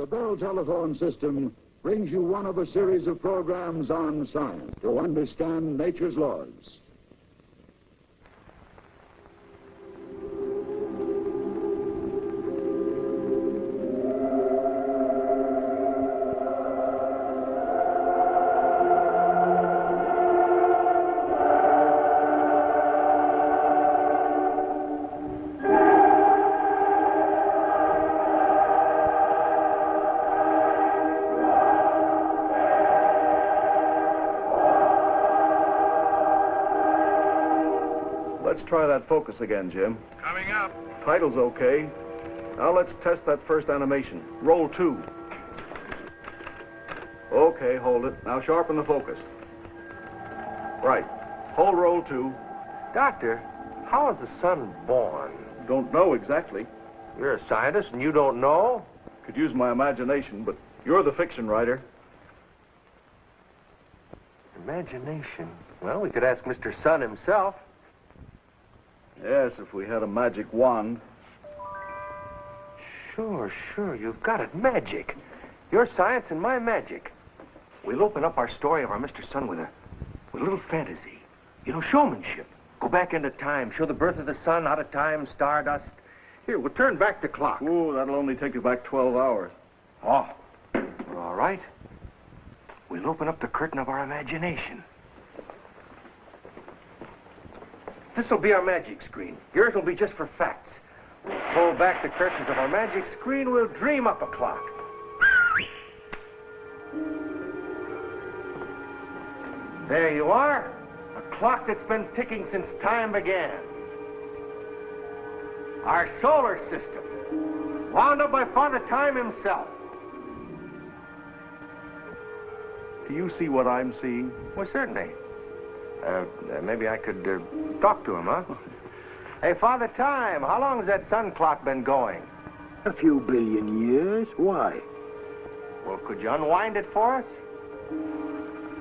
The Bell telephone system brings you one of a series of programs on science to understand nature's laws. Let's try that focus again, Jim. Coming up. Title's okay. Now let's test that first animation. Roll 2. Okay, hold it. Now sharpen the focus. Right. Hold roll 2. Doctor, how is the sun born? Don't know exactly. You're a scientist and you don't know? Could use my imagination, but you're the fiction writer. Imagination? Well, we could ask Mr. Sun himself. Yes, if we had a magic wand. Sure, you've got it. Magic. Your science and my magic. We'll open up our story of our Mr. Sun with a little fantasy. You know, showmanship. Go back into time, show the birth of the sun, out of time, stardust. Here, we'll turn back the clock. Ooh, that'll only take you back 12 hours. Oh, all right. We'll open up the curtain of our imagination. This'll be our magic screen. Yours will be just for facts. We'll pull back the curtains of our magic screen. We'll dream up a clock. There you are. A clock that's been ticking since time began. Our solar system, wound up by Father Time himself. Do you see what I'm seeing? Well, certainly. Maybe I could talk to him, huh? Hey, Father Time, how long has that sun clock been going? A few billion years. Why? Well, could you unwind it for us?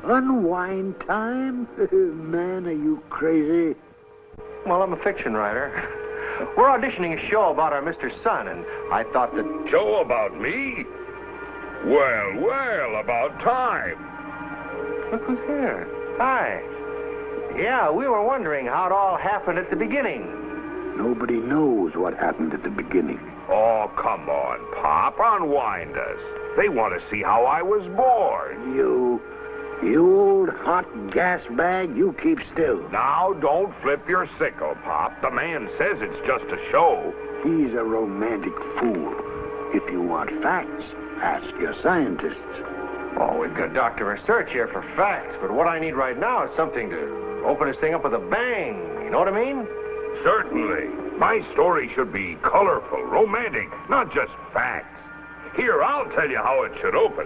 Unwind time? Man, are you crazy? Well, I'm a fiction writer. We're auditioning a show about our Mr. Sun, and I thought that... Show about me? Well, about time. Look who's here. Hi. Yeah, we were wondering how it all happened at the beginning. Nobody knows what happened at the beginning. Oh, come on, Pop. Unwind us. They want to see how I was born. You old hot gas bag, you keep still. Now, don't flip your sickle, Pop. The man says it's just a show. He's a romantic fool. If you want facts, ask your scientists. Oh, we've got Dr. Research here for facts, but what I need right now is something to open this thing up with a bang. You know what I mean? Certainly. My story should be colorful, romantic, not just facts. Here, I'll tell you how it should open.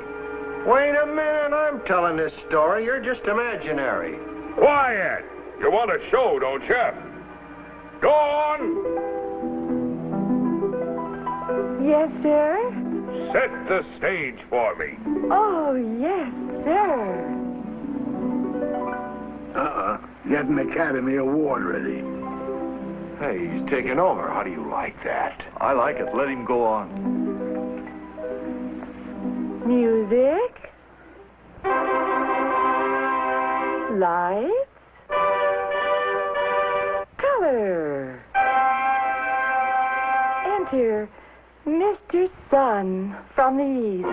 Wait a minute, I'm telling this story. You're just imaginary. Quiet! You want a show, don't you? Go on! Yes, sir? Set the stage for me. Oh, yes, sir. Get an Academy Award ready. Hey, he's taking over. How do you like that? I like it. Let him go on. Music. Lights. Color. Enter Mr. Sun from the East.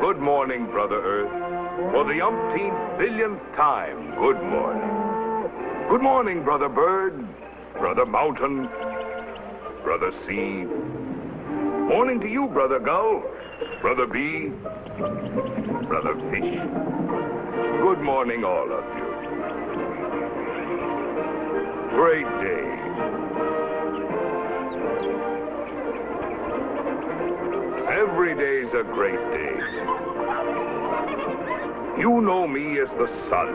Good morning, Brother Earth. For the umpteenth billionth time, good morning. Good morning, Brother Bird, Brother Mountain, Brother Sea. Morning to you, Brother Gull, Brother Bee, Brother Fish. Good morning, all of you. Great day. Every day's a great day. You know me as the sun.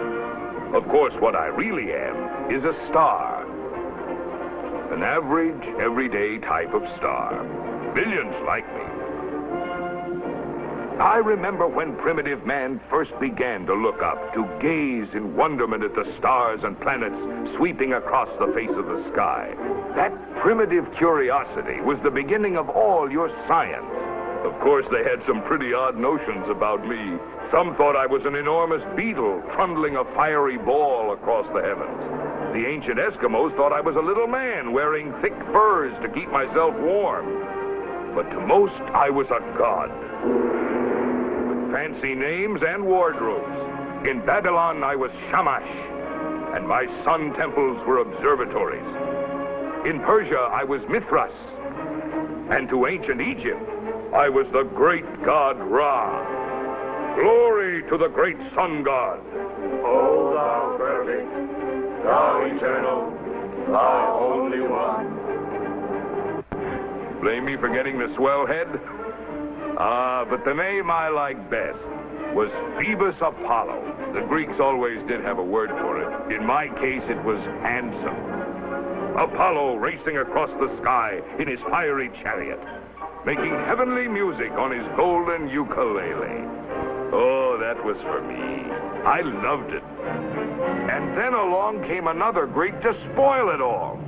Of course, what I really am is a star. An average, everyday type of star. Billions like me. I remember when primitive man first began to look up, to gaze in wonderment at the stars and planets sweeping across the face of the sky. That primitive curiosity was the beginning of all your science. Of course, they had some pretty odd notions about me. Some thought I was an enormous beetle trundling a fiery ball across the heavens. The ancient Eskimos thought I was a little man wearing thick furs to keep myself warm. But to most, I was a god. With fancy names and wardrobes. In Babylon, I was Shamash, and my sun temples were observatories. In Persia, I was Mithras. And to ancient Egypt, I was the great god Ra. Glory to the great sun god. O thou perfect, thou eternal, thou only one. Blame me for getting the swell head? But the name I liked best was Phoebus Apollo. The Greeks always did have a word for it. In my case, it was handsome. Apollo racing across the sky in his fiery chariot, making heavenly music on his golden ukulele. Oh, that was for me. I loved it. And then along came another Greek to spoil it all.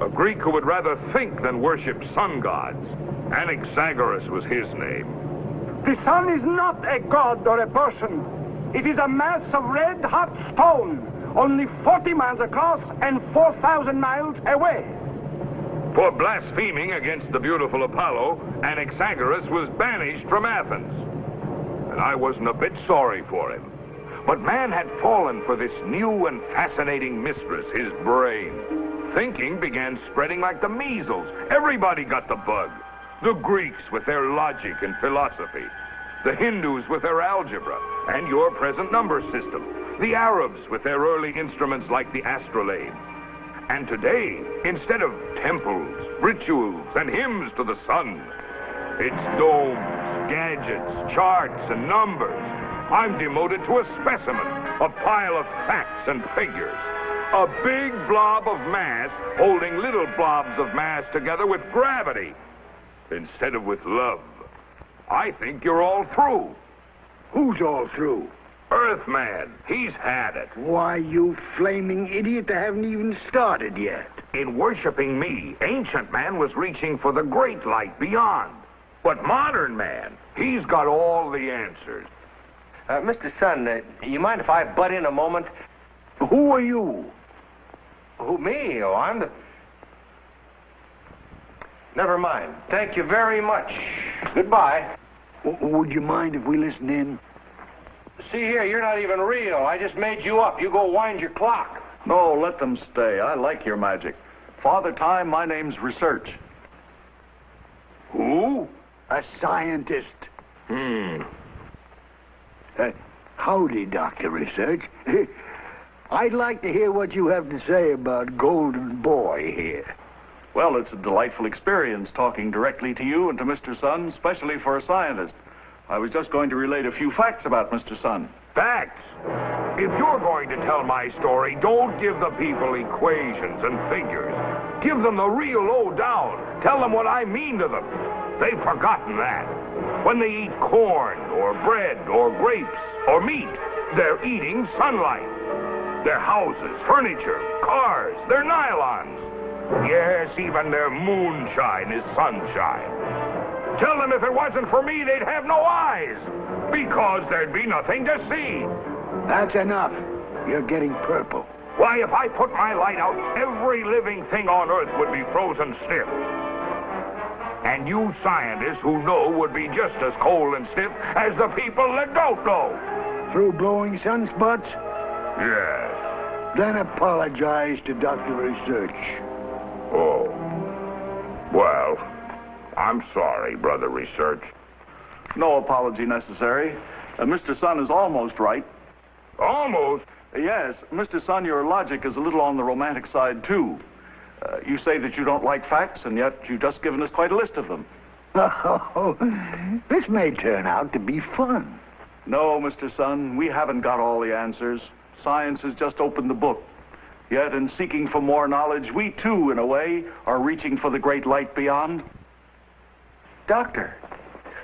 A Greek who would rather think than worship sun gods. Anaxagoras was his name. The sun is not a god or a person. It is a mass of red-hot stone, only 40 miles across and 4,000 miles away. For blaspheming against the beautiful Apollo, Anaxagoras was banished from Athens. And I wasn't a bit sorry for him. But man had fallen for this new and fascinating mistress, his brain. Thinking began spreading like the measles. Everybody got the bug. The Greeks with their logic and philosophy. The Hindus with their algebra and your present number system. The Arabs with their early instruments like the astrolabe. And today, instead of temples, rituals, and hymns to the sun, it's domes, gadgets, charts, and numbers. I'm demoted to a specimen, a pile of facts and figures. A big blob of mass holding little blobs of mass together with gravity instead of with love. I think you're all through. Who's all through? Earthman, he's had it. Why, you flaming idiot, they haven't even started yet. In worshiping me, ancient man was reaching for the great light beyond. But modern man, he's got all the answers. Mr. Sun, you mind if I butt in a moment? Who are you? Who, me? Oh, I'm the... Never mind. Thank you very much. Goodbye. Would you mind if we listen in? See here, you're not even real. I just made you up. You go wind your clock. No, let them stay. I like your magic. Father Time, my name's Research. Who? A scientist. Howdy, Dr. Research. I'd like to hear what you have to say about Golden Boy here. Well, it's a delightful experience talking directly to you and to Mr. Sun, especially for a scientist. I was just going to relate a few facts about Mr. Sun. Facts? If you're going to tell my story, don't give the people equations and figures. Give them the real lowdown. Tell them what I mean to them. They've forgotten that. When they eat corn or bread or grapes or meat, they're eating sunlight. Their houses, furniture, cars, their nylons. Yes, even their moonshine is sunshine. Tell them if it wasn't for me, they'd have no eyes, because there'd be nothing to see. That's enough. You're getting purple. Why, if I put my light out, every living thing on Earth would be frozen stiff. And you scientists who know would be just as cold and stiff as the people that don't know. Through blowing sunspots? Yes. Then apologize to Dr. Research. Oh. Well, I'm sorry, Brother Research. No apology necessary. Mr. Sun is almost right. Almost? Yes, Mr. Sun, your logic is a little on the romantic side, too. You say that you don't like facts, and yet you've just given us quite a list of them. Oh, this may turn out to be fun. No, Mr. Sun, we haven't got all the answers. Science has just opened the book. Yet in seeking for more knowledge, we too, in a way, are reaching for the great light beyond. Doctor,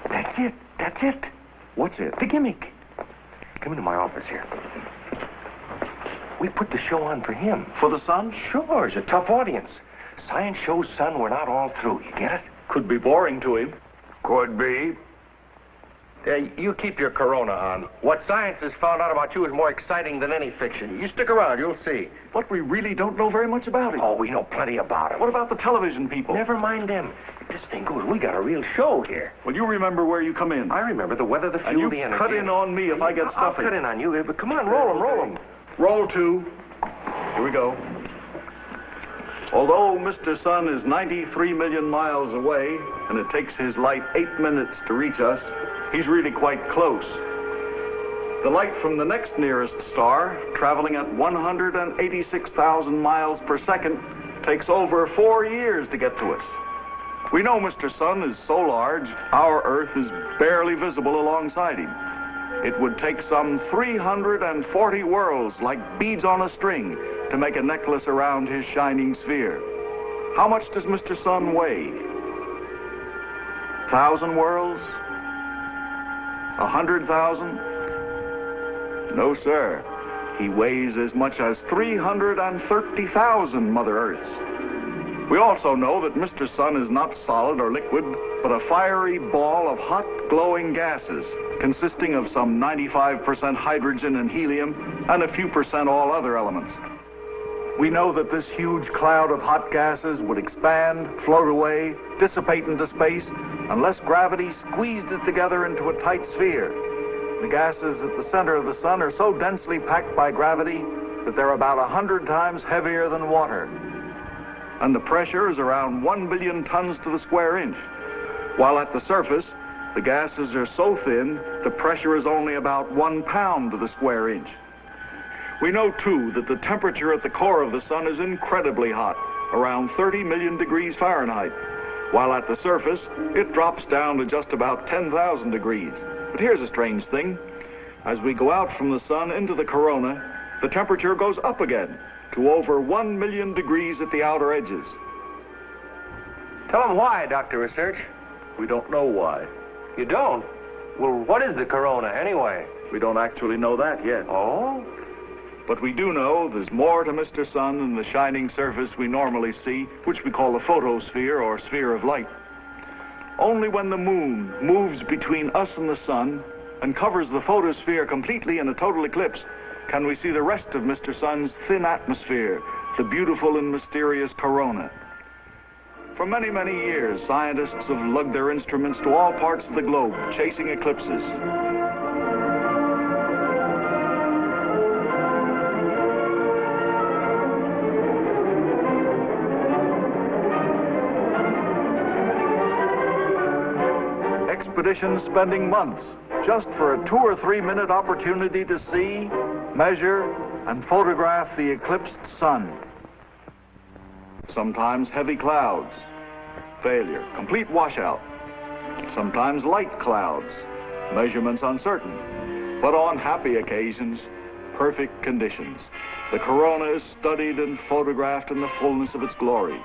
that's it. That's it. What's it? The gimmick. Come into my office here. We put the show on for him. For the sun? Sure, it's a tough audience. Science shows, son, we're not all through. You get it? Could be boring to him. Could be. You keep your Corona on. What science has found out about you is more exciting than any fiction. You stick around, you'll see. But we really don't know very much about it. Oh, we know plenty about it. What about the television people? Never mind them. If this thing goes, we got a real show here. Well, you remember where you come in. I remember the weather, the And fuel, you the energy. cut in on me if I get I'll stuffy. cut in on you, but come on, roll them. Roll 2. Here we go. Although Mr. Sun is 93 million miles away, and it takes his light 8 minutes to reach us, he's really quite close. The light from the next nearest star, traveling at 186,000 miles per second, takes over 4 years to get to us. We know Mr. Sun is so large, our Earth is barely visible alongside him. It would take some 340 worlds like beads on a string to make a necklace around his shining sphere. How much does Mr. Sun weigh? 1,000 worlds? 100,000? No, sir. He weighs as much as 330,000 Mother Earths. We also know that Mr. Sun is not solid or liquid, but a fiery ball of hot, glowing gases, consisting of some 95% hydrogen and helium, and a few percent all other elements. We know that this huge cloud of hot gases would expand, float away, dissipate into space, unless gravity squeezed it together into a tight sphere. The gases at the center of the sun are so densely packed by gravity that they're about 100 times heavier than water. And the pressure is around 1 billion tons to the square inch. While at the surface, the gases are so thin, the pressure is only about 1 pound to the square inch. We know, too, that the temperature at the core of the sun is incredibly hot, around 30 million degrees Fahrenheit, while at the surface, it drops down to just about 10,000 degrees. But here's a strange thing. As we go out from the sun into the corona, the temperature goes up again to over 1 million degrees at the outer edges. Tell them why, Dr. Research. We don't know why. You don't? Well, what is the corona, anyway? We don't actually know that yet. Oh? But we do know there's more to Mr. Sun than the shining surface we normally see, which we call the photosphere or sphere of light. Only when the moon moves between us and the sun and covers the photosphere completely in a total eclipse can we see the rest of Mr. Sun's thin atmosphere, the beautiful and mysterious corona. For many, many years, scientists have lugged their instruments to all parts of the globe, chasing eclipses. Expeditions spending months just for a 2 or 3 minute opportunity to see, measure, and photograph the eclipsed sun. Sometimes heavy clouds, failure, complete washout. Sometimes light clouds, measurements uncertain. But on happy occasions, perfect conditions. The corona is studied and photographed in the fullness of its glory.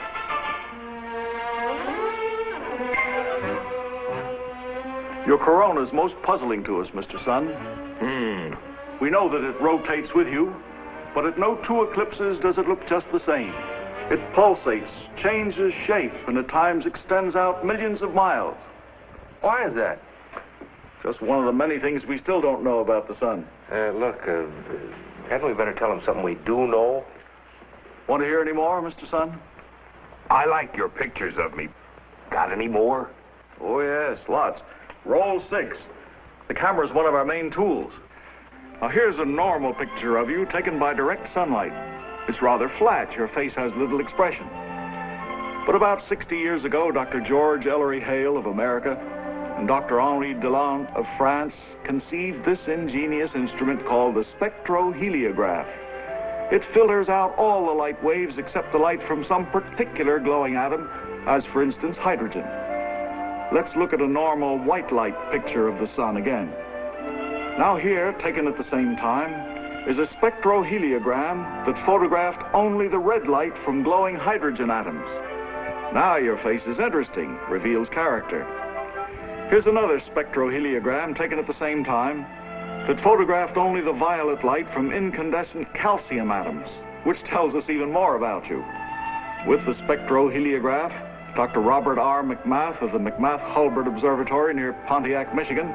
Your corona is most puzzling to us, Mr. Sun. We know that it rotates with you, but at no 2 eclipses does it look just the same. It pulsates, changes shape, and at times extends out millions of miles. Why is that? Just one of the many things we still don't know about the sun. Look, hadn't we better tell him something we do know? Want to hear any more, Mr. Sun? I like your pictures of me. Got any more? Oh, yes, lots. Roll 6. The camera's one of our main tools. Now, here's a normal picture of you taken by direct sunlight. It's rather flat. Your face has little expression. But about 60 years ago, Dr. George Ellery Hale of America and Dr. Henri Delant of France conceived this ingenious instrument called the spectroheliograph. It filters out all the light waves except the light from some particular glowing atom, as for instance, hydrogen. Let's look at a normal white light picture of the sun again. Now here, taken at the same time, is a spectroheliogram that photographed only the red light from glowing hydrogen atoms. Now your face is interesting, reveals character. Here's another spectroheliogram taken at the same time that photographed only the violet light from incandescent calcium atoms, which tells us even more about you. With the spectroheliograph, Dr. Robert R. McMath of the McMath-Hulbert Observatory near Pontiac, Michigan,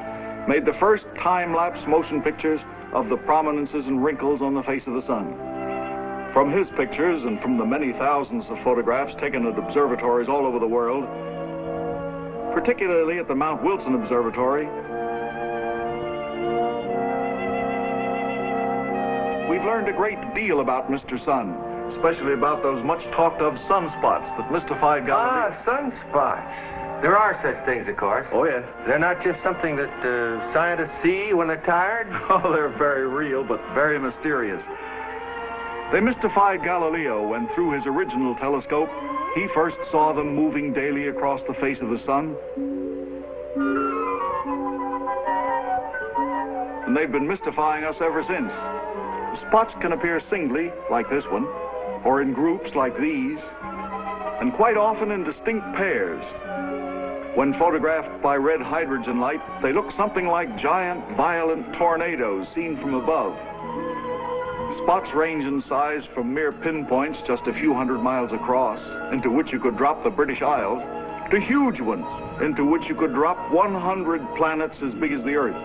made the first time-lapse motion pictures of the prominences and wrinkles on the face of the sun. From his pictures and from the many thousands of photographs taken at observatories all over the world, particularly at the Mount Wilson Observatory, we've learned a great deal about Mr. Sun, especially about those much talked of sunspots that mystified Galileo. Ah, sunspots. There are such things, of course. Oh, yes. They're not just something that scientists see when they're tired. Oh, they're very real, but very mysterious. They mystified Galileo when, through his original telescope, he first saw them moving daily across the face of the sun. And they've been mystifying us ever since. The spots can appear singly, like this one, or in groups like these, and quite often in distinct pairs. When photographed by red hydrogen light, they look something like giant, violent tornadoes seen from above. Spots range in size from mere pinpoints just a few hundred miles across, into which you could drop the British Isles, to huge ones, into which you could drop 100 planets as big as the Earth.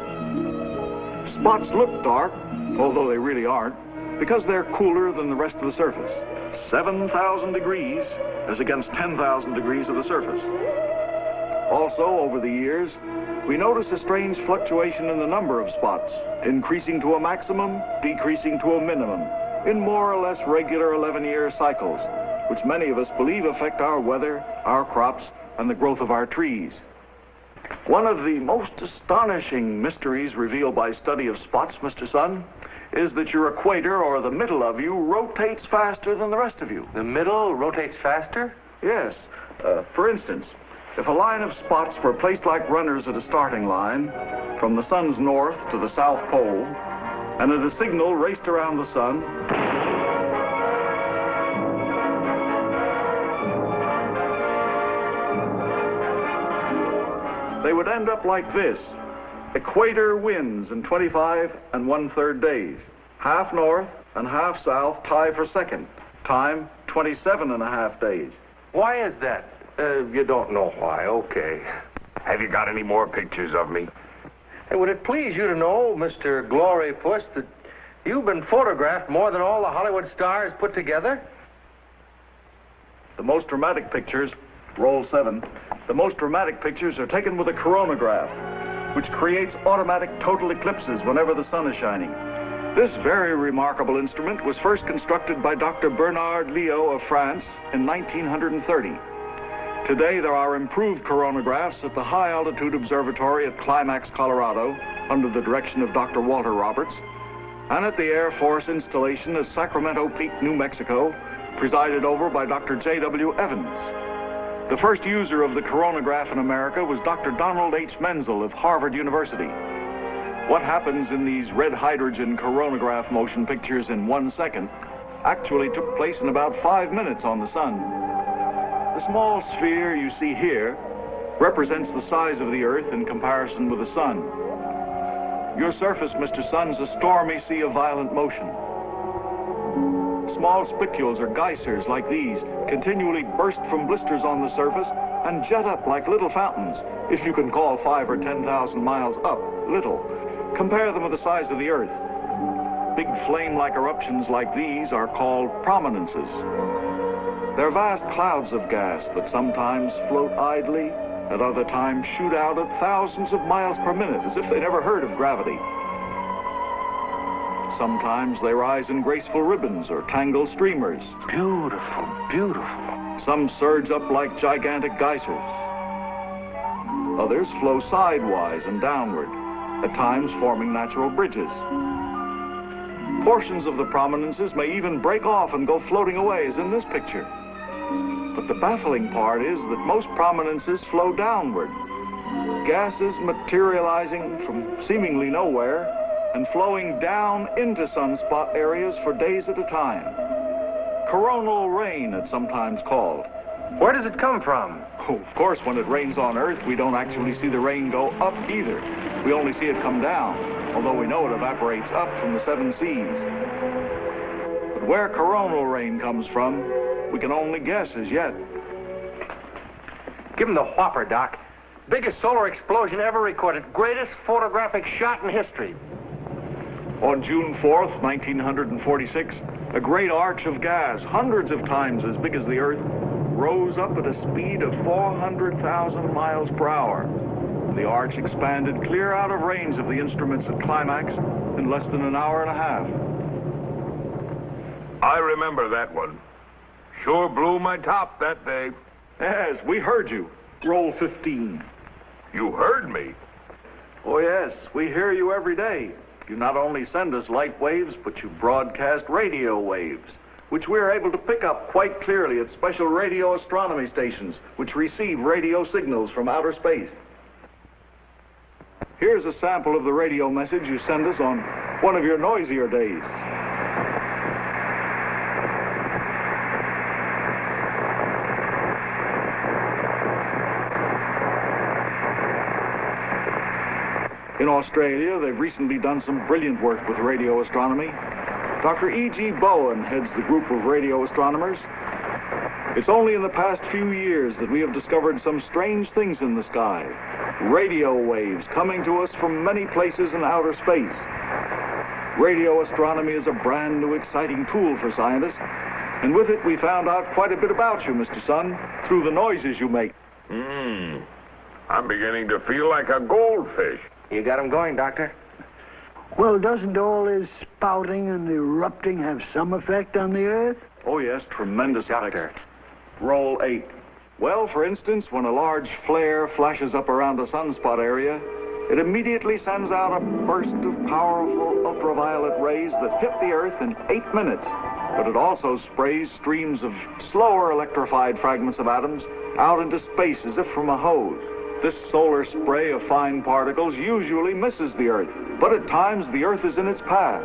Spots look dark, although they really aren't, because they're cooler than the rest of the surface. 7,000 degrees as against 10,000 degrees of the surface. Also, over the years, we notice a strange fluctuation in the number of spots, increasing to a maximum, decreasing to a minimum, in more or less regular 11-year cycles, which many of us believe affect our weather, our crops, and the growth of our trees. One of the most astonishing mysteries revealed by study of spots, Mr. Sun, is that your equator, or the middle of you, rotates faster than the rest of you. The middle rotates faster? Yes. For instance, if a line of spots were placed like runners at a starting line, from the sun's north to the south pole, and at a signal raced around the sun, they would end up like this. Equator winds in 25 1/3 days. Half north and half south tie for second. Time, 27.5 days. Why is that? You don't know why. Okay. Have you got any more pictures of me? Hey, would it please you to know, Mr. Glory Puss, that you've been photographed more than all the Hollywood stars put together? The most dramatic pictures, roll 7, the most dramatic pictures are taken with a coronagraph, which creates automatic total eclipses whenever the sun is shining. This very remarkable instrument was first constructed by Dr. Bernard Liot of France in 1930. Today, there are improved coronagraphs at the High Altitude Observatory at Climax, Colorado, under the direction of Dr. Walter Roberts, and at the Air Force installation at Sacramento Peak, New Mexico, presided over by Dr. J.W. Evans. The first user of the coronagraph in America was Dr. Donald H. Menzel of Harvard University. What happens in these red hydrogen coronagraph motion pictures in 1 second actually took place in about 5 minutes on the sun. The small sphere you see here represents the size of the Earth in comparison with the sun. Your surface, Mr. Sun, is a stormy sea of violent motion. Small spicules or geysers like these continually burst from blisters on the surface and jet up like little fountains, if you can call 5,000 or 10,000 miles up little. Compare them with the size of the Earth. Big flame-like eruptions like these are called prominences. They're vast clouds of gas that sometimes float idly, at other times shoot out at thousands of miles per minute, as if they never heard of gravity. Sometimes they rise in graceful ribbons or tangled streamers. Beautiful, beautiful. Some surge up like gigantic geysers. Others flow sidewise and downward, at times forming natural bridges. Portions of the prominences may even break off and go floating away, as in this picture. But the baffling part is that most prominences flow downward, gases materializing from seemingly nowhere and flowing down into sunspot areas for days at a time. Coronal rain, it's sometimes called, Where does it come from? Oh, of course, when it rains on Earth, we don't actually see the rain go up either. We only see it come down, although we know it evaporates up from the 7 seas. But where coronal rain comes from, we can only guess as yet. Give him the whopper, Doc. Biggest solar explosion ever recorded. Greatest photographic shot in history. On June 4th, 1946, a great arch of gas, hundreds of times as big as the Earth, rose up at a speed of 400,000 miles per hour. The arch expanded clear out of range of the instruments at climax in less than an hour and a half. I remember that one. Sure blew my top that day. Yes, we heard you. Roll 15. You heard me. Oh, yes, we hear you every day. You not only send us light waves, but you broadcast radio waves, which we're able to pick up quite clearly at special radio astronomy stations, which receive radio signals from outer space. Here's a sample of the radio message you send us on one of your noisier days. In Australia, they've recently done some brilliant work with radio astronomy. Dr. E.G. Bowen heads the group of radio astronomers. It's only in the past few years that we have discovered some strange things in the sky. Radio waves coming to us from many places in outer space. Radio astronomy is a brand new exciting tool for scientists, and with it we found out quite a bit about you, Mr. Sun, through the noises you make. I'm beginning to feel like a goldfish. You got him going, Doctor. Well, doesn't all this spouting and erupting have some effect on the Earth? Oh, yes, tremendous Doctor. effect. Roll 8. Well, for instance, when a large flare flashes up around a sunspot area, it immediately sends out a burst of powerful ultraviolet rays that hit the Earth in 8 minutes. But it also sprays streams of slower electrified fragments of atoms out into space as if from a hose. This solar spray of fine particles usually misses the Earth, but at times the Earth is in its path.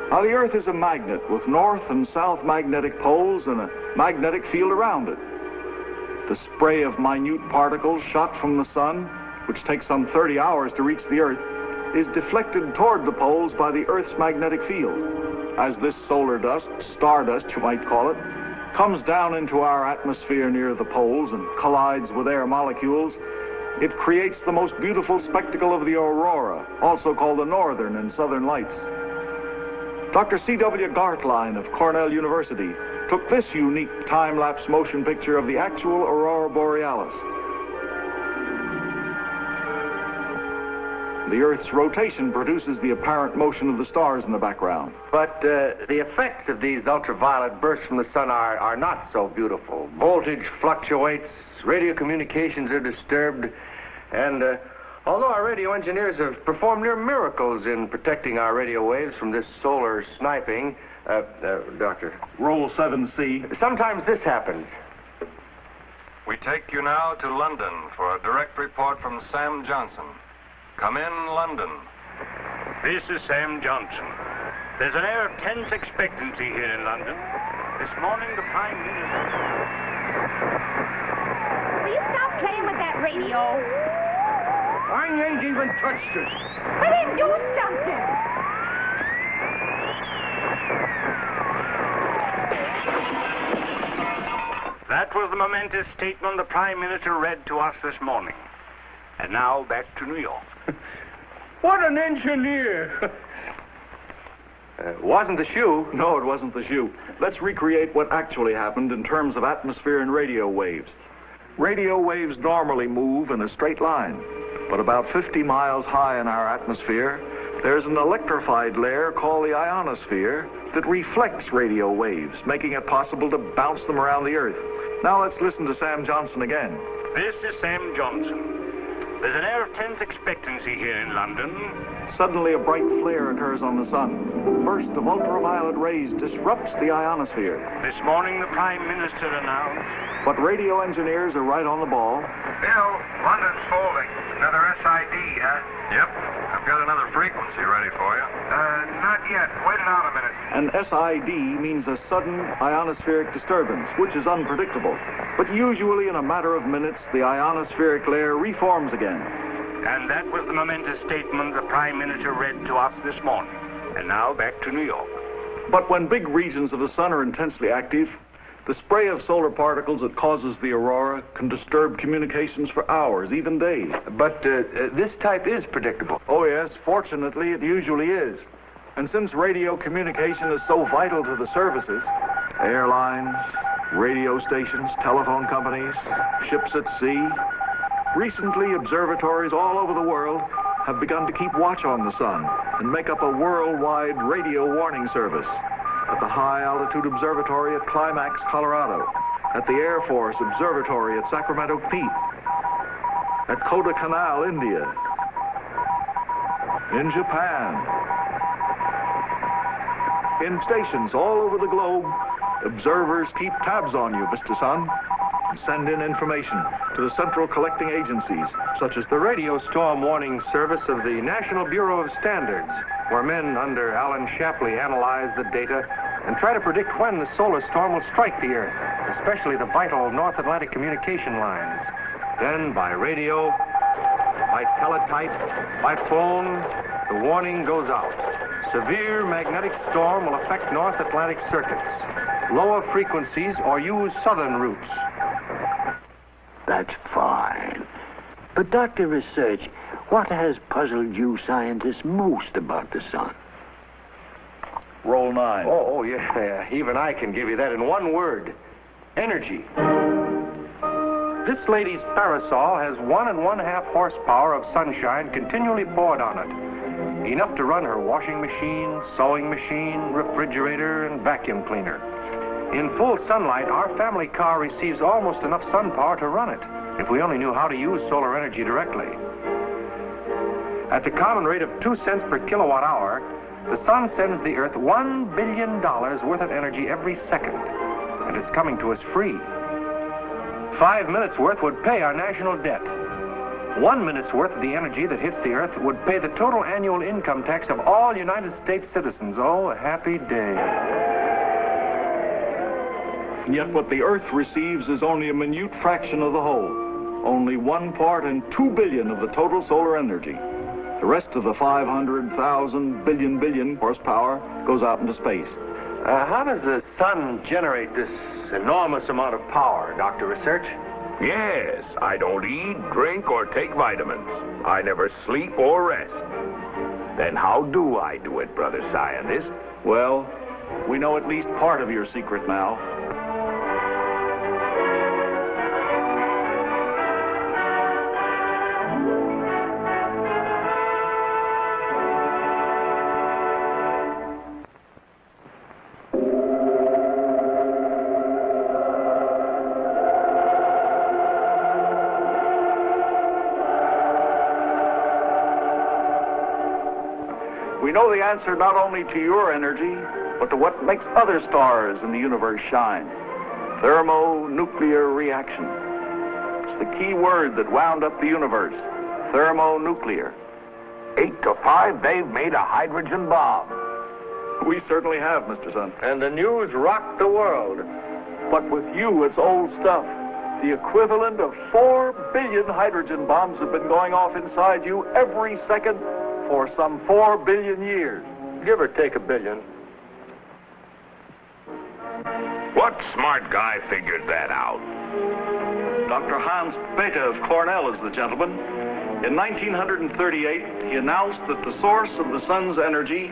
Now, the Earth is a magnet with north and south magnetic poles and a magnetic field around it. The spray of minute particles shot from the sun, which takes some 30 hours to reach the Earth, is deflected toward the poles by the Earth's magnetic field. As this solar dust, stardust you might call it, comes down into our atmosphere near the poles and collides with air molecules, it creates the most beautiful spectacle of the aurora, also called the northern and southern lights. Dr. C.W. Gartline of Cornell University took this unique time-lapse motion picture of the actual aurora borealis. The Earth's rotation produces the apparent motion of the stars in the background. But the effects of these ultraviolet bursts from the sun are not so beautiful. Voltage fluctuates, radio communications are disturbed, and although our radio engineers have performed near miracles in protecting our radio waves from this solar sniping, Doctor. Roll 7C. Sometimes this happens. We take you now to London for a direct report from Sam Johnson. Come in, London. This is Sam Johnson. There's an air of tense expectancy here in London. This morning, the Prime Minister... Will you stop playing with that radio? I ain't even touched it. Well, then do something. That was the momentous statement the Prime Minister read to us this morning. And now, back to New York. What an engineer! Wasn't the shoe. No, it wasn't the shoe. Let's recreate what actually happened in terms of atmosphere and radio waves. Radio waves normally move in a straight line, but about 50 miles high in our atmosphere, there's an electrified layer called the ionosphere that reflects radio waves, making it possible to bounce them around the Earth. Now let's listen to Sam Johnson again. This is Sam Johnson. There's an air of tense expectancy here in London. Suddenly a bright flare occurs on the sun. A burst of ultraviolet rays disrupts the ionosphere. This morning the Prime Minister announced... But radio engineers are right on the ball. Bill, London's folding. Another SID, huh? Yep. I've got another frequency ready for you. Not yet. Wait it out a minute. An SID means a sudden ionospheric disturbance, which is unpredictable. But usually in a matter of minutes, the ionospheric layer reforms again. And that was the momentous statement the Prime Minister read to us this morning. And now back to New York. But when big regions of the sun are intensely active, the spray of solar particles that causes the aurora can disturb communications for hours, even days. But this type is predictable. Oh, yes. Fortunately, it usually is. And since radio communication is so vital to the services, airlines, radio stations, telephone companies, ships at sea, recently observatories all over the world have begun to keep watch on the sun and make up a worldwide radio warning service. At the High Altitude Observatory at Climax, Colorado, at the Air Force Observatory at Sacramento Peak, at Kodaikanal, India, in Japan, in stations all over the globe, observers keep tabs on you, Mr. Sun, and send in information to the central collecting agencies, such as the Radio Storm Warning Service of the National Bureau of Standards, where men under Alan Shapley analyze the data and try to predict when the solar storm will strike the Earth, especially the vital North Atlantic communication lines. Then, by radio, by teletype, by phone, the warning goes out. Severe magnetic storm will affect North Atlantic circuits. Lower frequencies or use southern routes. That's fine. But, Dr. Research, what has puzzled you scientists most about the sun? Roll 9. Oh, yeah. Even I can give you that in one word. Energy. This lady's parasol has 1 1/2 horsepower of sunshine continually poured on it. Enough to run her washing machine, sewing machine, refrigerator, and vacuum cleaner. In full sunlight, our family car receives almost enough sun power to run it, if we only knew how to use solar energy directly. At the common rate of 2 cents per kilowatt hour, the sun sends the Earth $1 billion worth of energy every second, and it's coming to us free. 5 minutes worth would pay our national debt. 1 minute's worth of the energy that hits the Earth would pay the total annual income tax of all United States citizens. Oh, a happy day. Yet what the Earth receives is only a minute fraction of the whole. Only 1 part in 2 billion of the total solar energy. The rest of the 500,000 billion horsepower goes out into space. How does the sun generate this enormous amount of power, Dr. Research? Yes, I don't eat, drink, or take vitamins. I never sleep or rest. Then how do I do it, brother scientist? Well, we know at least part of your secret now. We know the answer not only to your energy, but to what makes other stars in the universe shine. Thermonuclear reaction. It's the key word that wound up the universe. Thermonuclear. 8 to 5, they've made a hydrogen bomb. We certainly have, Mr. Sun. And the news rocked the world. But with you, it's old stuff. The equivalent of 4 billion hydrogen bombs have been going off inside you every second for some 4 billion years. Give or take a billion. What smart guy figured that out? Dr. Hans Bethe of Cornell is the gentleman. In 1938, he announced that the source of the sun's energy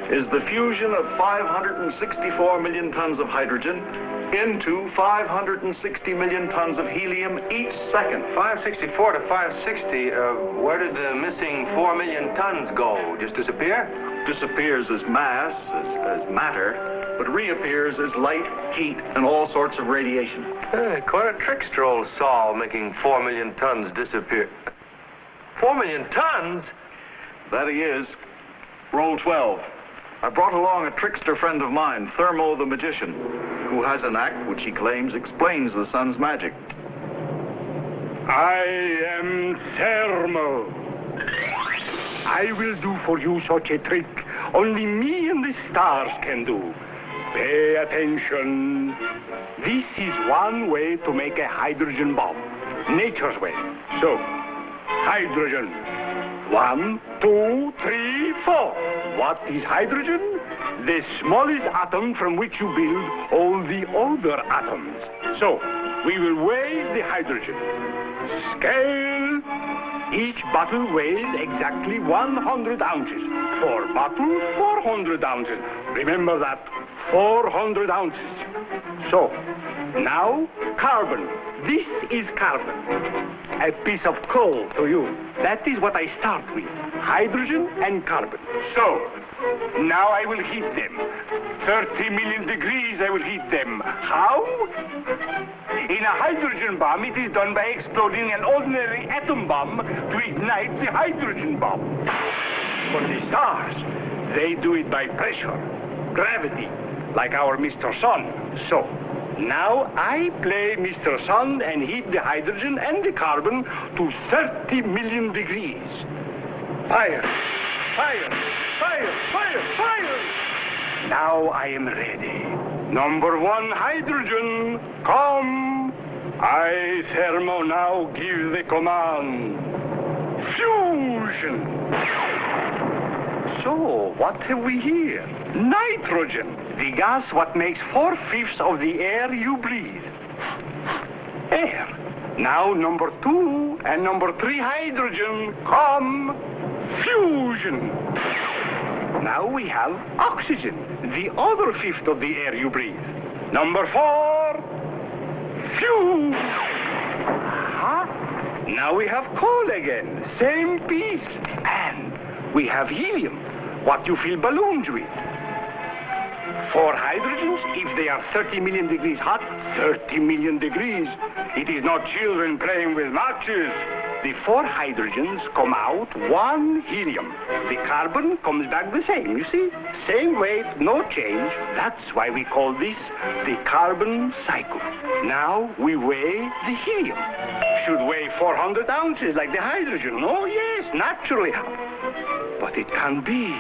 is the fusion of 564 million tons of hydrogen into 560 million tons of helium each second. 564 to 560, where did the missing 4 million tons go? Just disappear? Disappears as mass, as matter, but reappears as light, heat, and all sorts of radiation. Quite a trickster, old Saul, making 4 million tons disappear. 4 million tons? That he is. Roll 12. I brought along a trickster friend of mine, Thermo the Magician, who has an act which he claims explains the sun's magic. I am Thermo. I will do for you such a trick only me and the stars can do. Pay attention. This is one way to make a hydrogen bomb. Nature's way. So, hydrogen. 1, 2, 3, 4. What is hydrogen? The smallest atom from which you build all the other atoms. So, we will weigh the hydrogen. Scale. Each bottle weighs exactly 100 ounces. 4 bottles, 400 ounces. Remember that. 400 ounces. So, now, carbon. This is carbon. A piece of coal to you. That is what I start with. Hydrogen and carbon. So, now I will heat them. 30 million degrees I will heat them. How? In a hydrogen bomb, it is done by exploding an ordinary atom bomb to ignite the hydrogen bomb. For the stars, they do it by pressure, gravity, like our Mr. Sun. So, now I play Mr. Sun and heat the hydrogen and the carbon to 30 million degrees. Fire, fire, fire, fire, fire. Now I am ready. Number 1, hydrogen, come. I, Thermo, now give the command. Fusion. So, what have we here? Nitrogen, the gas what makes 4/5 of the air you breathe. Air. Now number 2 and number 3 hydrogen, come. Fusion. Now we have oxygen, the other 1/5 of the air you breathe. Number 4, fusion. Now we have coal again, same piece. And we have helium, what you fill balloons with. 4 hydrogens, if they are 30 million degrees hot, 30 million degrees. It is not children playing with matches. The 4 hydrogens come out 1 helium. The carbon comes back the same, you see? Same weight, no change. That's why we call this the carbon cycle. Now we weigh the helium. Should weigh 400 ounces like the hydrogen. Oh, yes, naturally. But it can't be.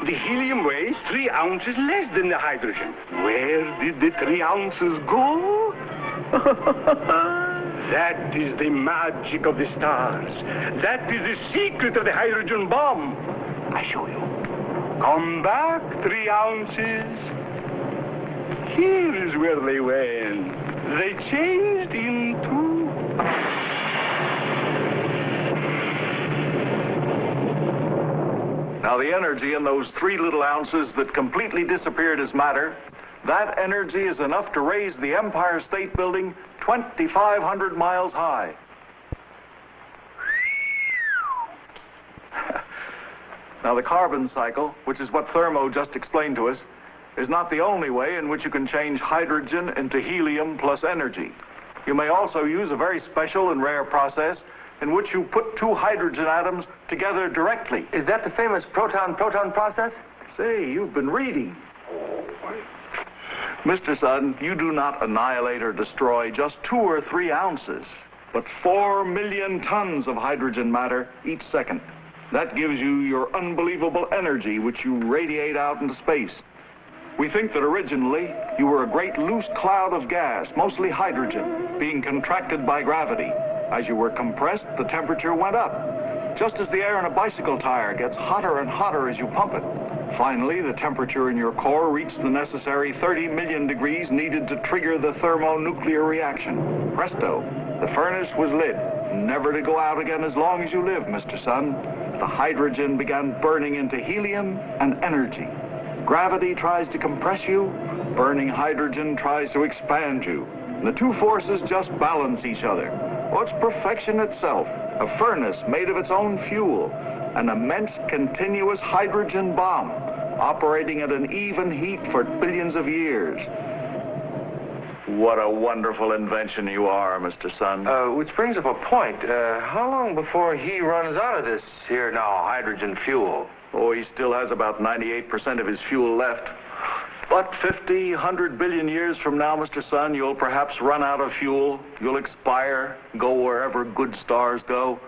The helium weighs 3 ounces less than the hydrogen. Where did the 3 ounces go? That is the magic of the stars. That is the secret of the hydrogen bomb. I show you. Come back, 3 ounces. Here is where they went. They changed into... Now, the energy in those 3 little ounces that completely disappeared as matter, that energy is enough to raise the Empire State Building 2,500 miles high. Now, the carbon cycle, which is what Thermo just explained to us, is not the only way in which you can change hydrogen into helium plus energy. You may also use a very special and rare process in which you put 2 hydrogen atoms together directly. Is that the famous proton-proton process? Say, you've been reading. Mr. Sun, you do not annihilate or destroy just 2 or 3 ounces, but 4 million tons of hydrogen matter each second. That gives you your unbelievable energy, which you radiate out into space. We think that originally you were a great loose cloud of gas, mostly hydrogen, being contracted by gravity. As you were compressed, the temperature went up, just as the air in a bicycle tire gets hotter and hotter as you pump it. Finally, the temperature in your core reached the necessary 30 million degrees needed to trigger the thermonuclear reaction. Presto, the furnace was lit, never to go out again as long as you live, Mr. Sun. The hydrogen began burning into helium and energy. Gravity tries to compress you, burning hydrogen tries to expand you. The 2 forces just balance each other. Well, it's perfection itself, a furnace made of its own fuel, an immense continuous hydrogen bomb operating at an even heat for billions of years. What a wonderful invention you are, Mr. Sun. Which brings up a point. How long before he runs out of this here now hydrogen fuel? Oh, he still has about 98% of his fuel left. But 50, 100 billion years from now, Mr. Sun, you'll perhaps run out of fuel. You'll expire, go wherever good stars go.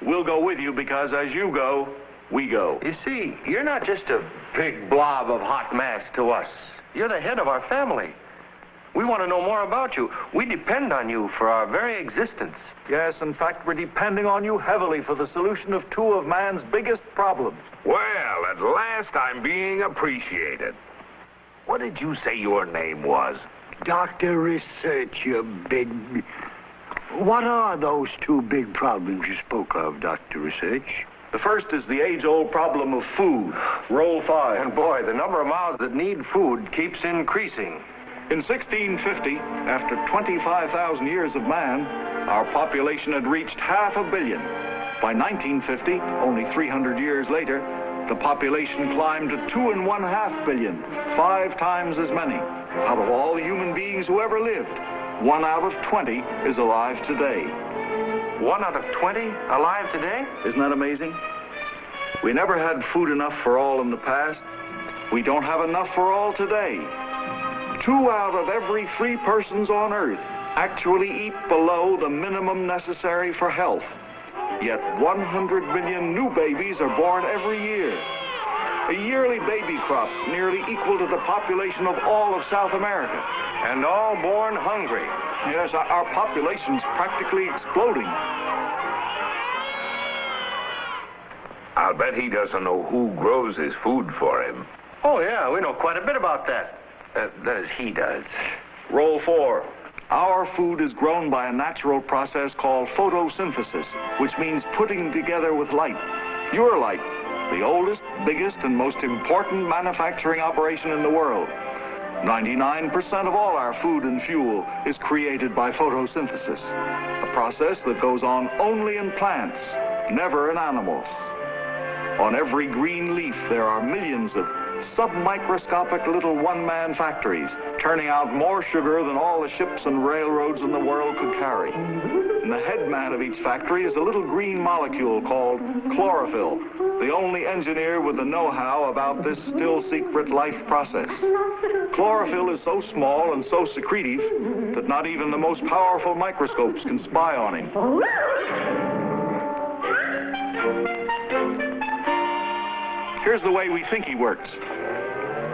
We'll go with you because as you go, we go. You see, you're not just a big blob of hot mass to us. You're the head of our family. We want to know more about you. We depend on you for our very existence. Yes, in fact, we're depending on you heavily for the solution of two of man's biggest problems. Well, at last I'm being appreciated. What did you say your name was? Dr. Research, you big... What are those two big problems you spoke of, Dr. Research? The first is the age-old problem of food. Roll 5. And boy, the number of mouths that need food keeps increasing. In 1650, after 25,000 years of man, our population had reached 500 million. By 1950, only 300 years later, the population climbed to 2.5 billion, 5 times as many. Out of all the human beings who ever lived, 1 out of 20 is alive today. 1 out of 20 alive today? Isn't that amazing? We never had food enough for all in the past. We don't have enough for all today. 2 out of every 3 persons on Earth actually eat below the minimum necessary for health. Yet 100 million new babies are born every year. A yearly baby crop nearly equal to the population of all of South America. And all born hungry. Yes, our population's practically exploding. I'll bet he doesn't know who grows his food for him. Oh, yeah, we know quite a bit about that. That is, he does. Roll 4. Our food is grown by a natural process called photosynthesis, which means putting together with light. Your light, the oldest, biggest, and most important manufacturing operation in the world. 99% of all our food and fuel is created by photosynthesis, a process that goes on only in plants, never in animals. On every green leaf, there are millions of submicroscopic little one-man factories turning out more sugar than all the ships and railroads in the world could carry. And the head man of each factory is a little green molecule called chlorophyll, the only engineer with the know-how about this still secret life process. Chlorophyll is so small and so secretive that not even the most powerful microscopes can spy on him. Here's the way we think he works.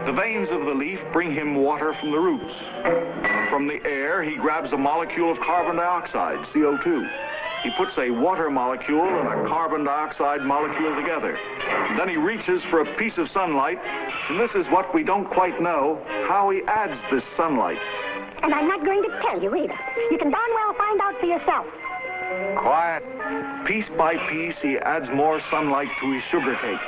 The veins of the leaf bring him water from the roots. From the air, he grabs a molecule of carbon dioxide, CO2. He puts a water molecule and a carbon dioxide molecule together. And then he reaches for a piece of sunlight, and this is what we don't quite know, how he adds this sunlight. And I'm not going to tell you either. You can darn well find out for yourself. Quiet. Piece by piece, he adds more sunlight to his sugar cake.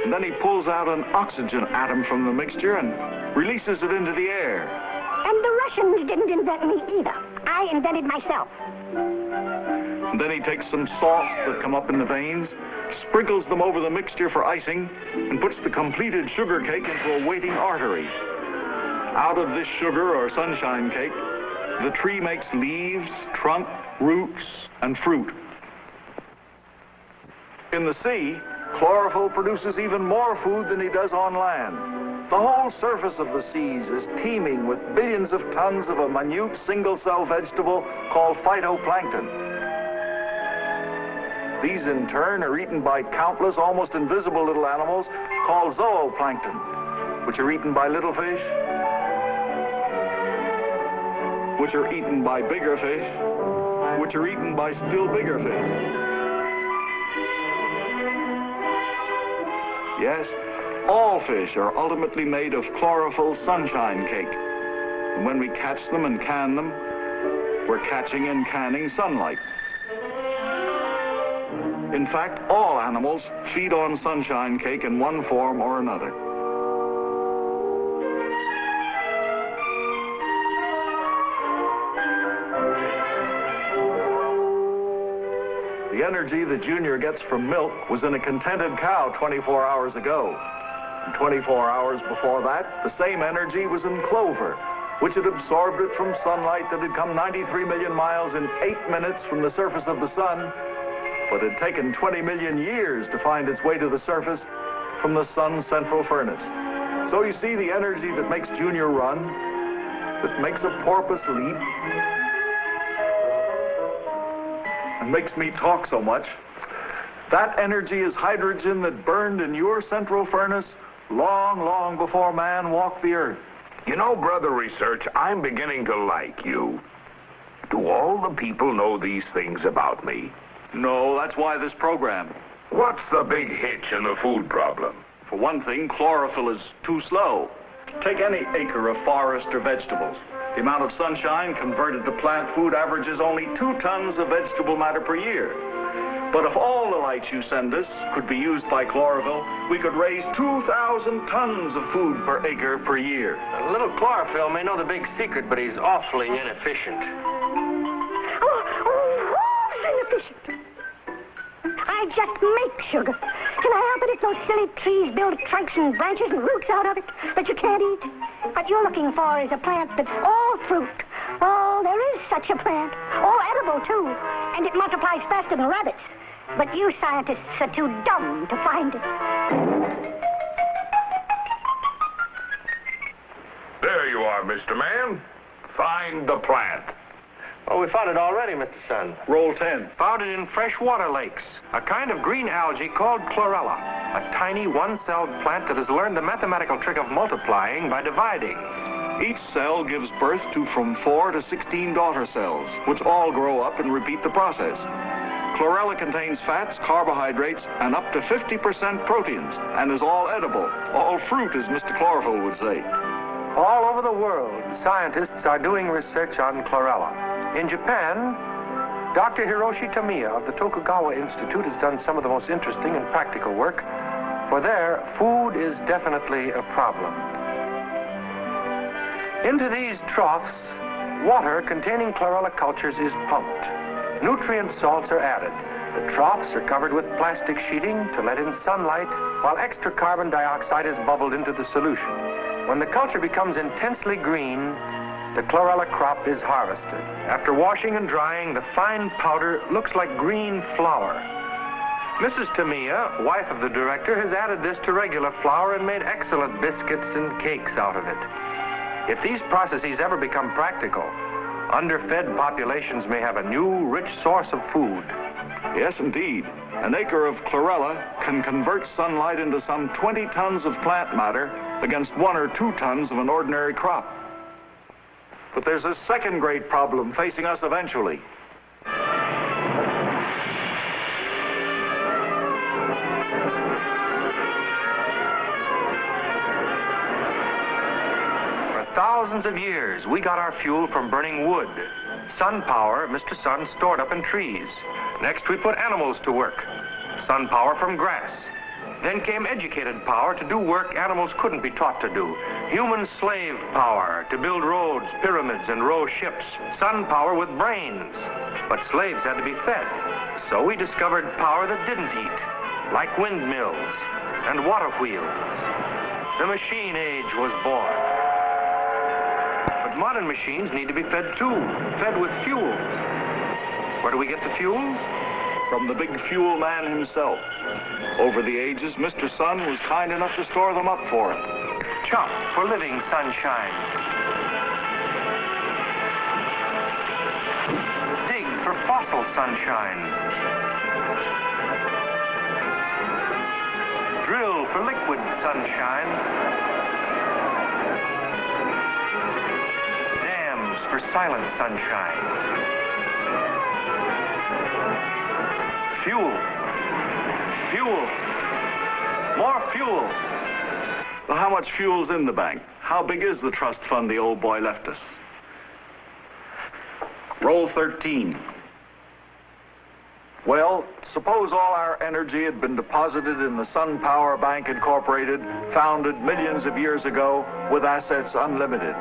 And then he pulls out an oxygen atom from the mixture and releases it into the air. And the Russians didn't invent me either. I invented myself. And then he takes some salts that come up in the veins, sprinkles them over the mixture for icing, and puts the completed sugar cake into a waiting artery. Out of this sugar or sunshine cake, the tree makes leaves, trunk, roots, and fruit. In the sea, chlorophyll produces even more food than he does on land. The whole surface of the seas is teeming with billions of tons of a minute single-cell vegetable called phytoplankton. These, in turn, are eaten by countless, almost invisible little animals called zooplankton, which are eaten by little fish, which are eaten by bigger fish, which are eaten by still bigger fish. Yes, all fish are ultimately made of chlorophyll sunshine cake. And when we catch them and can them, we're catching and canning sunlight. In fact, all animals feed on sunshine cake in one form or another. The energy that Junior gets from milk was in a contented cow 24 hours ago. And 24 hours before that, the same energy was in clover, which had absorbed it from sunlight that had come 93 million miles in 8 minutes from the surface of the sun, but had taken 20 million years to find its way to the surface from the sun's central furnace. So you see the energy that makes Junior run, that makes a porpoise leap, and makes me talk so much. That energy is hydrogen that burned in your central furnace long, long before man walked the earth. You know, Brother Research, I'm beginning to like you. Do all the people know these things about me? No, that's why this program. What's the big hitch in the food problem? For one thing, chlorophyll is too slow. Take any acre of forest or vegetables. The amount of sunshine converted to plant food averages only 2 tons of vegetable matter per year. But if all the light you send us could be used by chlorophyll, we could raise 2,000 tons of food per acre per year. A little chlorophyll may know the big secret, but he's awfully inefficient. Oh, inefficient. I just make sugar. Can I help it if those silly trees build trunks and branches and roots out of it that you can't eat? What you're looking for is a plant that's all fruit. Oh, there is such a plant. All edible, too. And it multiplies faster than rabbits. But you scientists are too dumb to find it. There you are, Mr. Man. Find the plant. Oh, we found it already, Mr. Sun. Roll 10. Found it in freshwater lakes. A kind of green algae called chlorella. A tiny one-celled plant that has learned the mathematical trick of multiplying by dividing. Each cell gives birth to from 4 to 16 daughter cells, which all grow up and repeat the process. Chlorella contains fats, carbohydrates, and up to 50% proteins, and is all edible. All fruit, as Mr. Chlorophyll would say. All over the world, scientists are doing research on chlorella. In Japan, Dr. Hiroshi Tamiya of the Tokugawa Institute has done some of the most interesting and practical work. For there, food is definitely a problem. Into these troughs, water containing chlorella cultures is pumped. Nutrient salts are added. The troughs are covered with plastic sheeting to let in sunlight, while extra carbon dioxide is bubbled into the solution. When the culture becomes intensely green, the chlorella crop is harvested. After washing and drying, the fine powder looks like green flour. Mrs. Tamiya, wife of the director, has added this to regular flour and made excellent biscuits and cakes out of it. If these processes ever become practical, underfed populations may have a new, rich source of food. Yes, indeed. An acre of chlorella can convert sunlight into some 20 tons of plant matter against 1 or 2 tons of an ordinary crop. But there's a second great problem facing us eventually. For thousands of years, we got our fuel from burning wood. Sun power, Mr. Sun stored up in trees. Next, we put animals to work. Sun power from grass. Then came educated power to do work animals couldn't be taught to do. Human slave power to build roads, pyramids, and row ships. Sun power with brains. But slaves had to be fed. So we discovered power that didn't eat, like windmills and water wheels. The machine age was born. But modern machines need to be fed too, fed with fuel. Where do we get the fuel? From the big fuel man himself. Over the ages, Mr. Sun was kind enough to store them up for him. Chop for living sunshine. Dig for fossil sunshine. Drill for liquid sunshine. Dams for silent sunshine. Fuel. Fuel. More fuel. Well, how much fuel's in the bank? How big is the trust fund the old boy left us? Roll 13. Well, suppose all our energy had been deposited in the Sun Power Bank Incorporated, founded millions of years ago, with assets unlimited.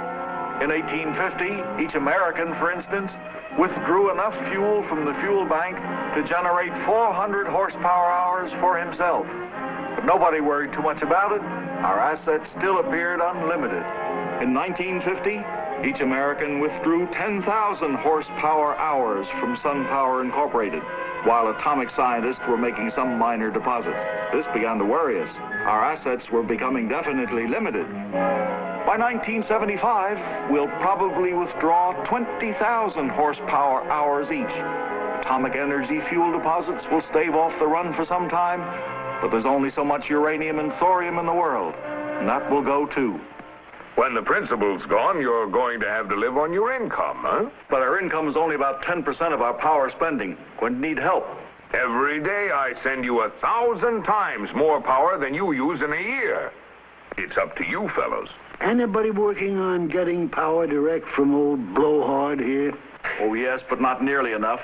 In 1850, each American, for instance, withdrew enough fuel from the fuel bank to generate 400 horsepower hours for himself. But nobody worried too much about it. Our assets still appeared unlimited. In 1950, each American withdrew 10,000 horsepower hours from Sun Power Incorporated, while atomic scientists were making some minor deposits. this began to worry us. Our assets were becoming definitely limited. By 1975, we'll probably withdraw 20,000 horsepower hours each. Atomic energy fuel deposits will stave off the run for some time, but there's only so much uranium and thorium in the world, and that will go too. When the principal's gone, you're going to have to live on your income, huh? But our income is only about 10% of our power spending. When need help. Every day I send you 1,000 times more power than you use in a year. It's up to you, fellows. Anybody working on getting power direct from old Blowhard here? Oh, yes, but not nearly enough.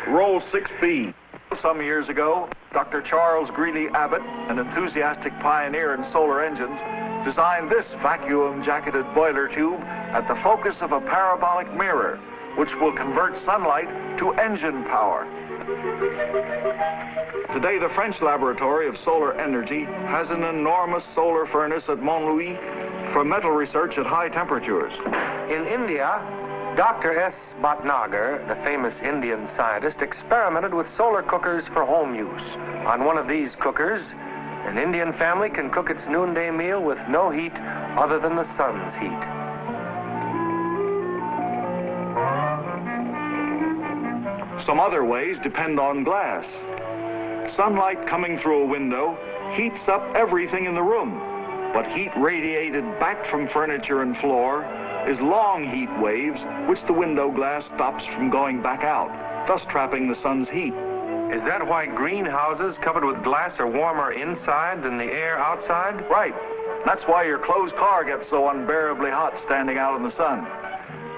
Roll 6B. Some years ago, Dr. Charles Greeley Abbott, an enthusiastic pioneer in solar engines, designed this vacuum-jacketed boiler tube at the focus of a parabolic mirror, which will convert sunlight to engine power. Today, the French Laboratory of Solar Energy has an enormous solar furnace at Montlouis for metal research at high temperatures. In India, Dr. S. Bhatnagar, the famous Indian scientist, experimented with solar cookers for home use. On one of these cookers, an Indian family can cook its noonday meal with no heat other than the sun's heat. Some other ways depend on glass. Sunlight coming through a window heats up everything in the room, but heat radiated back from furniture and floor is long heat waves which the window glass stops from going back out, thus trapping the sun's heat. Is that why greenhouses covered with glass are warmer inside than the air outside? Right. That's why your closed car gets so unbearably hot standing out in the sun.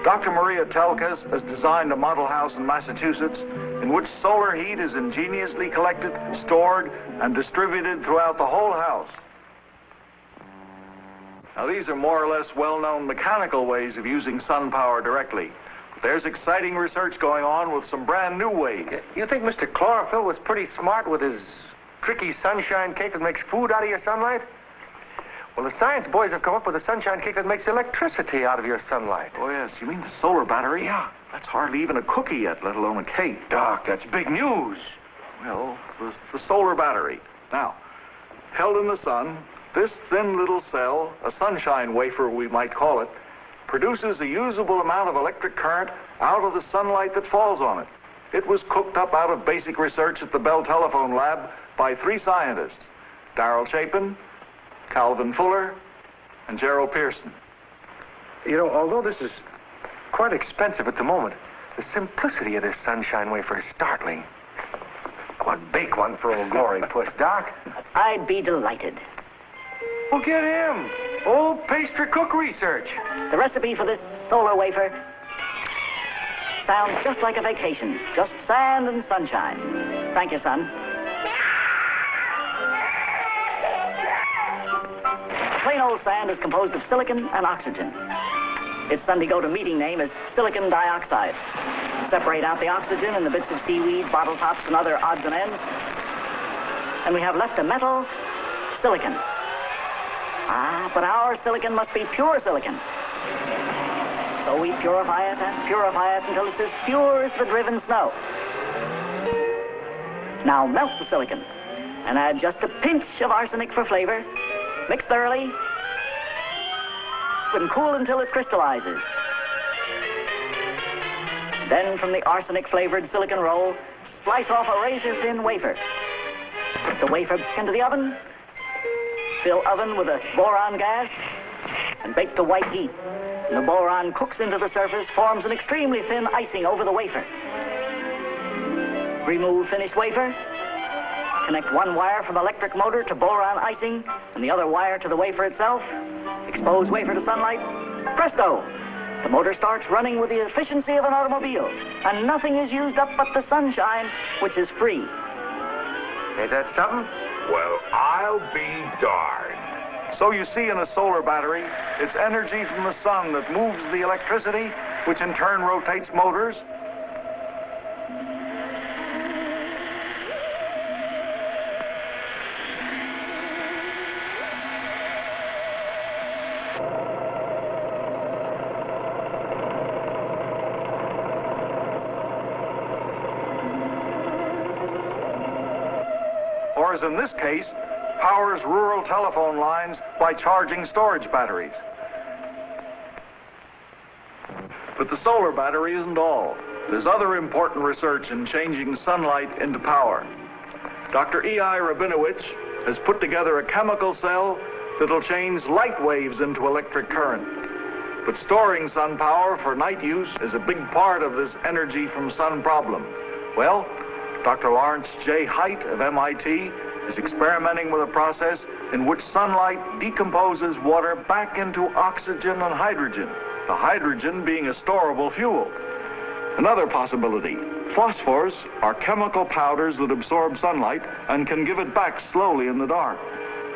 Dr. Maria Telkes has designed a model house in Massachusetts in which solar heat is ingeniously collected, stored, and distributed throughout the whole house. Now, these are more or less well-known mechanical ways of using sun power directly. But there's exciting research going on with some brand new ways. You think Mr. Chlorophyll was pretty smart with his tricky sunshine cake that makes food out of your sunlight? Well, the science boys have come up with a sunshine cake that makes electricity out of your sunlight. Oh, yes. You mean the solar battery? Yeah. That's hardly even a cookie yet, let alone a cake. Doc, that's big news. Well, the solar battery. Now, held in the sun, this thin little cell, a sunshine wafer we might call it, produces a usable amount of electric current out of the sunlight that falls on it. It was cooked up out of basic research at the Bell Telephone Lab by 3 scientists, Darrell Chapin, Calvin Fuller, and Gerald Pearson. You know, although this is quite expensive at the moment, the simplicity of this sunshine wafer is startling. Go on, bake one for Old Glory, Puss. Doc? I'd be delighted. Well, get him. Old pastry cook research. The recipe for this solar wafer sounds just like a vacation. Just sand and sunshine. Thank you, son. Plain old sand is composed of silicon and oxygen. Its Sunday go-to-meeting name is silicon dioxide. Separate out the oxygen and the bits of seaweed, bottle tops, and other odds and ends, and we have left a metal, silicon. But our silicon must be pure silicon. So we purify it and purify it until it's as pure as the driven snow. Now melt the silicon and add just a pinch of arsenic for flavor. Mix thoroughly and cool until it crystallizes. Then from the arsenic-flavored silicon roll, slice off a razor-thin wafer. Put the wafer into the oven. Fill oven with a boron gas and bake to white heat. And the boron cooks into the surface, forms an extremely thin icing over the wafer. Remove finished wafer. Connect one wire from electric motor to boron icing and the other wire to the wafer itself. Expose wafer to sunlight. Presto! The motor starts running with the efficiency of an automobile, and nothing is used up but the sunshine, which is free. Ain't that something? Well, I'll be darned. So you see, in a solar battery, it's energy from the sun that moves the electricity, which in turn rotates motors. Or as in this case, powers rural telephone lines by charging storage batteries. But the solar battery isn't all. There's other important research in changing sunlight into power. Dr. E.I. Rabinowitz has put together a chemical cell that'll change light waves into electric current. But storing sun power for night use is a big part of this energy from sun problem. Well, Dr. Lawrence J. Haidt of MIT is experimenting with a process in which sunlight decomposes water back into oxygen and hydrogen, the hydrogen being a storable fuel. Another possibility, phosphors are chemical powders that absorb sunlight and can give it back slowly in the dark.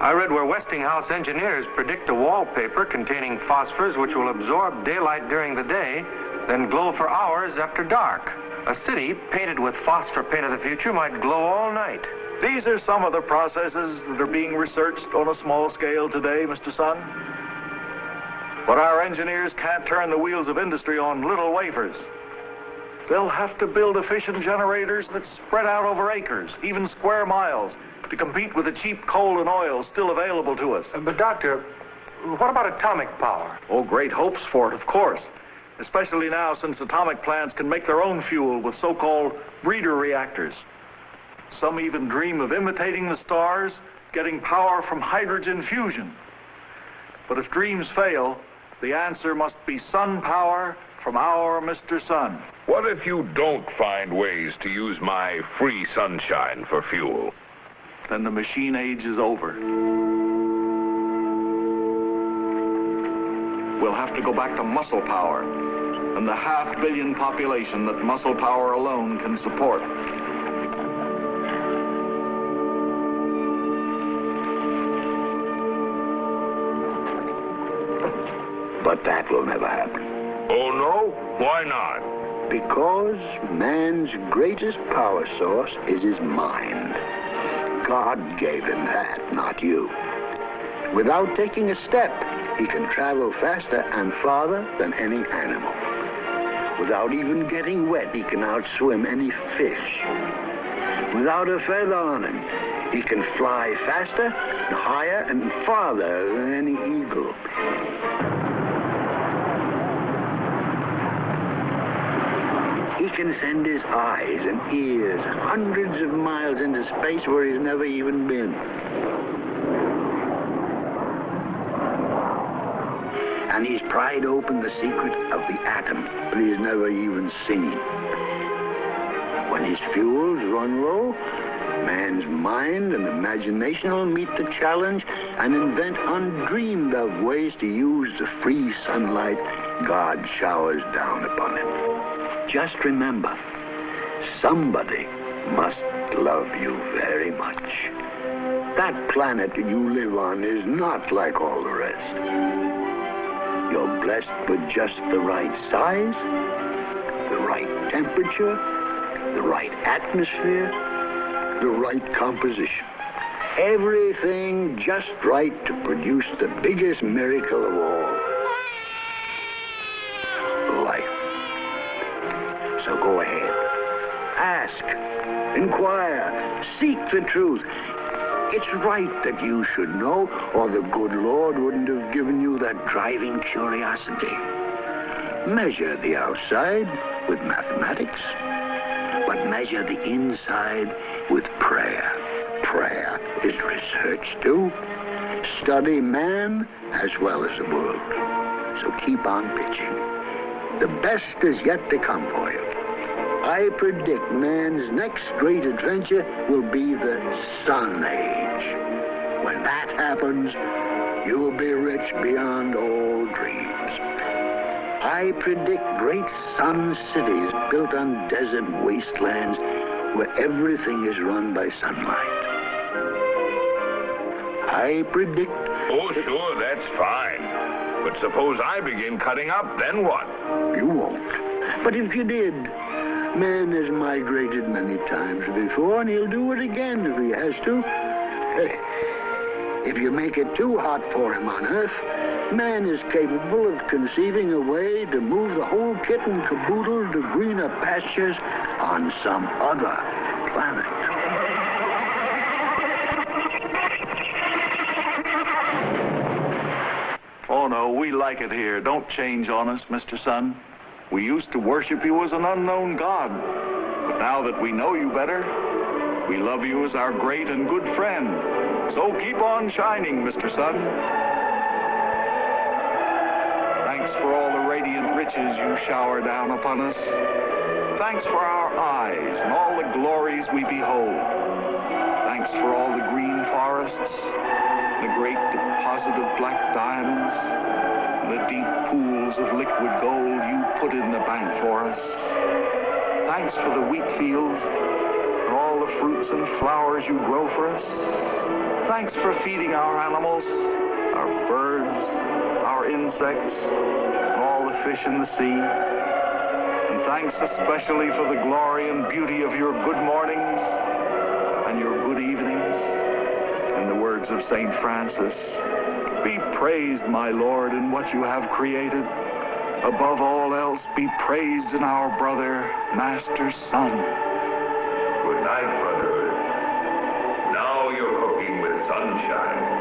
I read where Westinghouse engineers predict a wallpaper containing phosphors which will absorb daylight during the day, then glow for hours after dark. A city painted with phosphor paint of the future might glow all night. These are some of the processes that are being researched on a small scale today, Mr. Sun. But our engineers can't turn the wheels of industry on little wafers. They'll have to build efficient generators that spread out over acres, even square miles, to compete with the cheap coal and oil still available to us. But, Doctor, what about atomic power? Oh, great hopes for it, of course. Especially now since atomic plants can make their own fuel with so-called breeder reactors. Some even dream of imitating the stars, getting power from hydrogen fusion. But if dreams fail, the answer must be sun power from our Mr. Sun. What if you don't find ways to use my free sunshine for fuel? Then the machine age is over. We'll have to go back to muscle power and the 500 million population that muscle power alone can support. But that will never happen. Oh, no? Why not? Because man's greatest power source is his mind. God gave him that, not you. Without taking a step, he can travel faster and farther than any animal. Without even getting wet, he can outswim any fish. Without a feather on him, he can fly faster, and higher, and farther than any eagle. He can send his eyes and ears hundreds of miles into space where he's never even been. And he's pried open the secret of the atom, but he's never even seen. When his fuels run low, man's mind and imagination will meet the challenge and invent undreamed of ways to use the free sunlight God showers down upon him. Just remember, somebody must love you very much. That planet that you live on is not like all the rest. You're blessed with just the right size, the right temperature, the right atmosphere, the right composition. Everything just right to produce the biggest miracle of all. Life. So go ahead. Ask, inquire, seek the truth. It's right that you should know, or the good Lord wouldn't have given you that driving curiosity. Measure the outside with mathematics, but measure the inside with prayer. Prayer is research too. Study man as well as the world. So keep on pitching. The best is yet to come for you. I predict man's next great adventure will be the Sun Age. When that happens, you'll be rich beyond all dreams. I predict great sun cities built on desert wastelands where everything is run by sunlight. I predict... Oh, sure, that's fine. But suppose I begin cutting up, then what? You won't. But if you did... Man has migrated many times before, and he'll do it again if he has to. If you make it too hot for him on Earth, man is capable of conceiving a way to move the whole kit and caboodle to greener pastures on some other planet. Oh, no, we like it here. Don't change on us, Mr. Sun. We used to worship you as an unknown god. But now that we know you better, we love you as our great and good friend. So keep on shining, Mr. Sun. Thanks for all the radiant riches you shower down upon us. Thanks for our eyes and all the glories we behold. Thanks for all the green forests, the great deposit of black diamonds, the deep pools of liquid gold you put in the bank for us. Thanks for the wheat fields and all the fruits and flowers you grow for us. Thanks for feeding our animals, our birds, our insects, and all the fish in the sea. And thanks especially for the glory and beauty of your good mornings and your good evenings. In the words of St. Francis, be praised, my Lord, in what you have created. Above all else, be praised in our brother, Master Sun. Good night, Brother Earth. Now you're cooking with sunshine.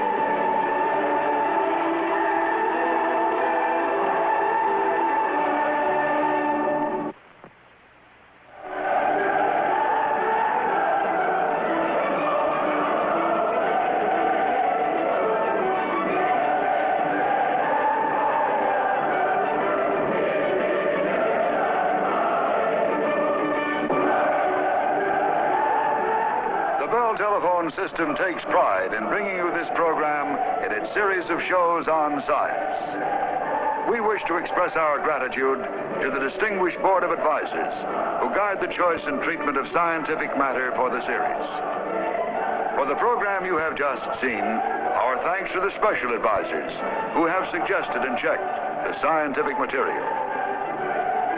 Telephone System takes pride in bringing you this program in its series of shows on science. We wish to express our gratitude to the distinguished Board of Advisors who guide the choice and treatment of scientific matter for the series. For the program you have just seen, our thanks to the special advisors who have suggested and checked the scientific material.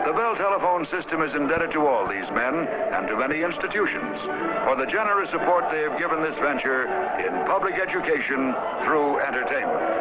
The Bell Telephone System is indebted to all these men and to many institutions for the generous support they have given this venture in public education through entertainment.